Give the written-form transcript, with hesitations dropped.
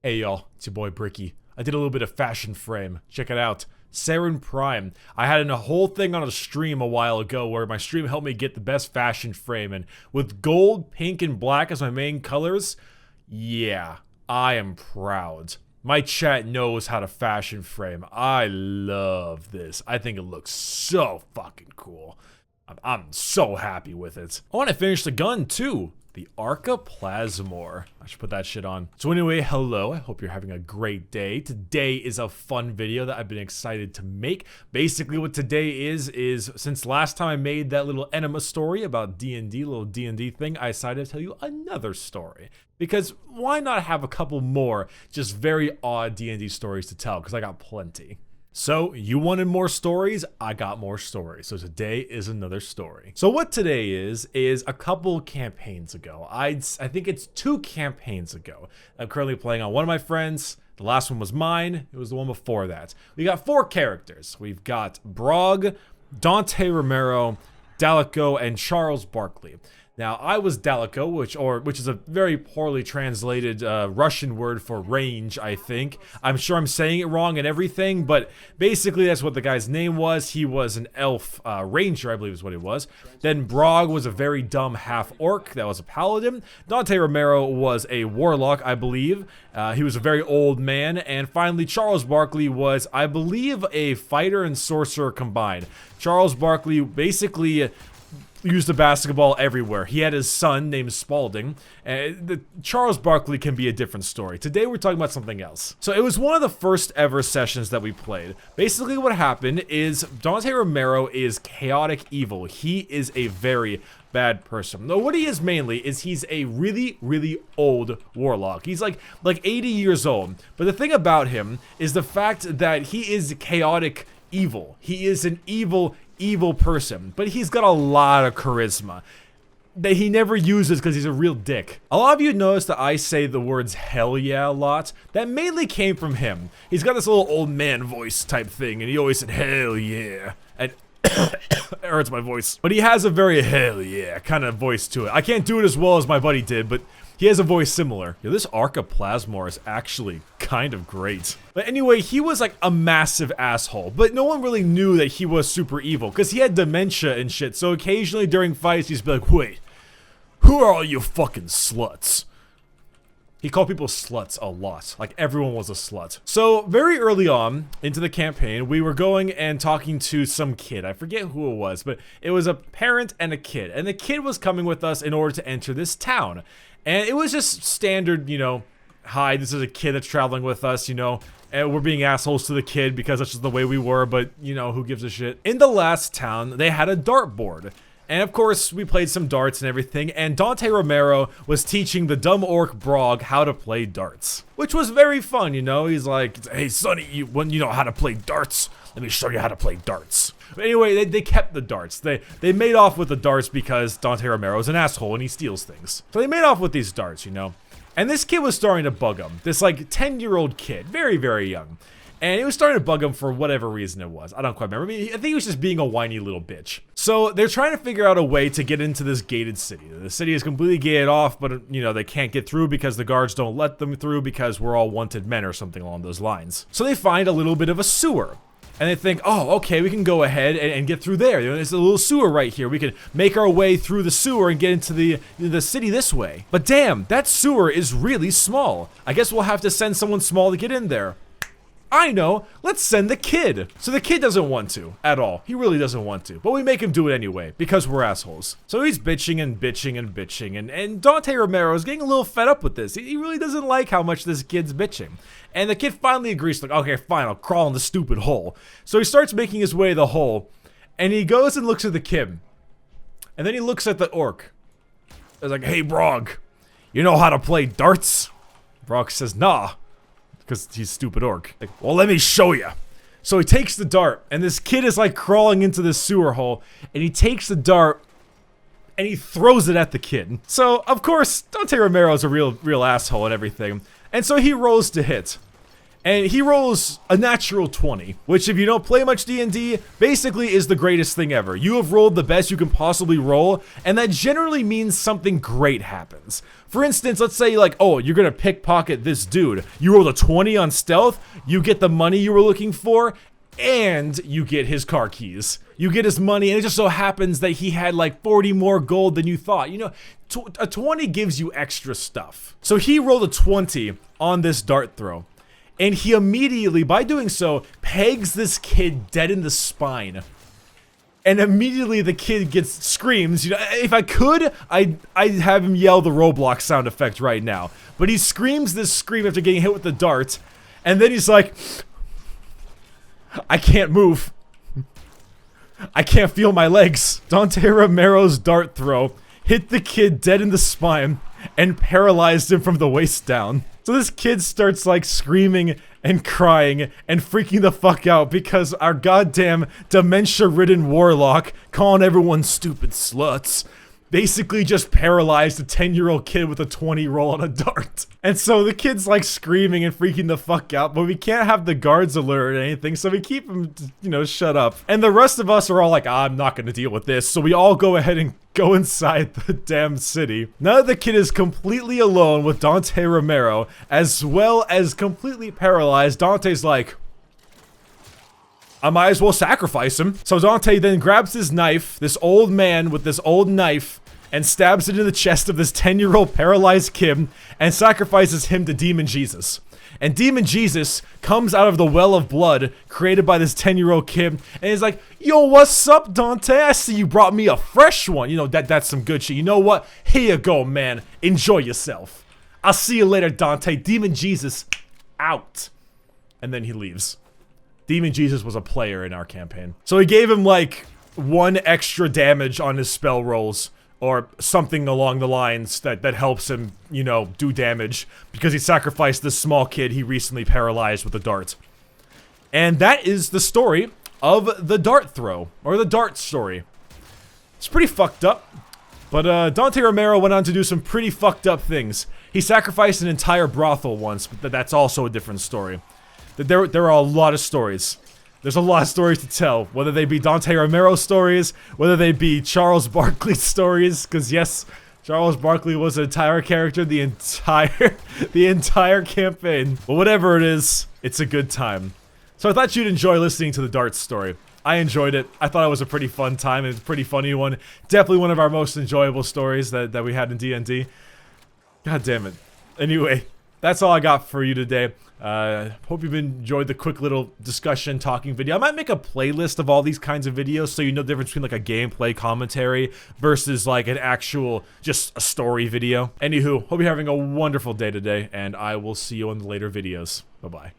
Hey y'all, it's your boy Bricky. I did a little bit of fashion frame. Check it out. Saren Prime. I had a whole thing on a stream a while ago where my stream helped me get the best fashion frame, and with gold, pink, and black as my main colors, yeah, I am proud. My chat knows how to fashion frame. I love this. I think it looks so fucking cool. I'm so happy with it. I want to finish the gun too. The Arca Plasmor. I should put that shit on. So anyway, hello. I hope you're having a great day. Today is a fun video that I've been excited to make. Basically what today is since last time I made that little enema story about D&D, little D&D thing, I decided to tell you another story. Because why not have a couple more just very odd D&D stories to tell? Because I got plenty. So, you wanted more stories? I got more stories. So today is another story. So what today is a couple campaigns ago. I think it's 2 campaigns ago. I'm currently playing on one of my friends. The last one was mine. It was the one before that. We got 4 characters. We've got Brog, Dante Romero, Dalico, and Charles Barkley. Now, I was Dalico, which is a very poorly translated Russian word for range, I think. I'm sure I'm saying it wrong and everything, but basically that's what the guy's name was. He was an elf ranger, I believe is what he was. Then Brog was a very dumb half-orc that was a paladin. Dante Romero was a warlock, I believe. He was a very old man. And finally, Charles Barkley was, I believe, a fighter and sorcerer combined. Charles Barkley basically used the basketball everywhere. He had his son named Spalding. Charles Barkley can be a different story. Today we're talking about something else. So it was one of the first ever sessions that we played. Basically what happened is Dante Romero is chaotic evil. He is a very bad person. No, what he is mainly is he's a really, really old warlock. He's like 80 years old. But the thing about him is the fact that he is chaotic evil. He is an evil person, but he's got a lot of charisma that he never uses because he's a real dick. A lot of you notice that I say the words hell yeah a lot. That mainly came from him. He's got this little old man voice type thing, and he always said hell yeah, and it hurts my voice, but he has a very hell yeah kind of voice to it. I can't do it as well as my buddy did, but he has a voice similar. Yeah, this Arca Plasmor is actually kind of great. But anyway, he was like a massive asshole, but no one really knew that he was super evil because he had dementia and shit. So occasionally during fights, he'd be like, wait, who are all you fucking sluts? He called people sluts a lot. Like everyone was a slut. So very early on into the campaign, we were going and talking to some kid. I forget who it was, but it was a parent and a kid. And the kid was coming with us in order to enter this town. And it was just standard, you know, hi, this is a kid that's traveling with us, you know, and we're being assholes to the kid because that's just the way we were, but, you know, who gives a shit? In the last town, they had a dartboard. And of course, we played some darts and everything, and Dante Romero was teaching the dumb orc Brog how to play darts. Which was very fun, you know? He's like, hey, Sonny, you know how to play darts? Let me show you how to play darts. But anyway, they kept the darts. They made off with the darts because Dante Romero is an asshole and he steals things. So they made off with these darts, you know? And this kid was starting to bug him. This, like, 10-year-old kid. Very, very young. And it was starting to bug him for whatever reason it was. I don't quite remember. I think he was just being a whiny little bitch. So they're trying to figure out a way to get into this gated city. The city is completely gated off, but, you know, they can't get through because the guards don't let them through because we're all wanted men or something along those lines. So they find a little bit of a sewer. And they think, oh, okay, we can go ahead and get through there. You know, there's a little sewer right here. We can make our way through the sewer and get into the city this way. But damn, that sewer is really small. I guess we'll have to send someone small to get in there. I know, let's send the kid. So the kid doesn't want to, at all. He really doesn't want to, but we make him do it anyway, because we're assholes. So he's bitching and bitching and bitching, and Dante Romero is getting a little fed up with this. He really doesn't like how much this kid's bitching. And the kid finally agrees, like, okay, fine, I'll crawl in the stupid hole. So he starts making his way to the hole, and he goes and looks at the kid. And then he looks at the orc. He's like, hey, Brog, you know how to play darts? Brog says, nah. Because he's stupid orc. Like, well, let me show you. So he takes the dart, and this kid is like crawling into this sewer hole, and he takes the dart, and he throws it at the kid. So, of course, Dante Romero is a real asshole and everything. And so he rolls to hit. And he rolls a natural 20, which if you don't play much D&D, basically is the greatest thing ever. You have rolled the best you can possibly roll, and that generally means something great happens. For instance, let's say like, oh, you're gonna pickpocket this dude. You rolled a 20 on stealth, you get the money you were looking for, and you get his car keys. You get his money, and it just so happens that he had like 40 more gold than you thought. You know, a 20 gives you extra stuff. So he rolled a 20 on this dart throw. And he immediately, by doing so, pegs this kid dead in the spine. And immediately the kid screams. You know, if I could, I'd have him yell the Roblox sound effect right now. But he screams this scream after getting hit with the dart. And then he's like, I can't move. I can't feel my legs. Dante Romero's dart throw hit the kid dead in the spine and paralyzed him from the waist down. So this kid starts like screaming and crying and freaking the fuck out because our goddamn dementia-ridden warlock, calling everyone stupid sluts, basically just paralyzed a 10-year-old kid with a 20 roll on a dart. And so the kid's like screaming and freaking the fuck out, but we can't have the guards alert or anything, so we keep him, you know, shut up. And the rest of us are all like, I'm not gonna deal with this, so we all go ahead and go inside the damn city. Now that the kid is completely alone with Dante Romero, as well as completely paralyzed, Dante's like, I might as well sacrifice him. So Dante then grabs his knife, this old man with this old knife, and stabs it in the chest of this 10-year-old paralyzed kid and sacrifices him to Demon Jesus. And Demon Jesus comes out of the well of blood created by this 10-year-old kid, and he's like, yo, what's up, Dante? I see you brought me a fresh one. You know, that's some good shit. You know what? Here you go, man. Enjoy yourself. I'll see you later, Dante. Demon Jesus, out. And then he leaves. Demon Jesus was a player in our campaign. So he gave him, like, 1 extra damage on his spell rolls, or something along the lines that helps him, you know, do damage, because he sacrificed this small kid he recently paralyzed with a dart. And that is the story of the dart throw, or the dart story. It's pretty fucked up, but Dante Romero went on to do some pretty fucked up things. He sacrificed an entire brothel once, but that's also a different story. There are a lot of stories. There's a lot of stories to tell, whether they be Dante Romero stories, whether they be Charles Barkley stories, because yes, Charles Barkley was an entire character the entire campaign. But whatever it is, it's a good time. So I thought you'd enjoy listening to the darts story. I enjoyed it. I thought it was a pretty fun time, and it's a pretty funny one. Definitely one of our most enjoyable stories that we had in D&D. God damn it. Anyway, that's all I got for you today. Hope you've enjoyed the quick little discussion talking video. I might make a playlist of all these kinds of videos so you know the difference between like a gameplay commentary versus like an actual just a story video. Anywho, hope you're having a wonderful day today, and I will see you in the later videos. Bye-bye.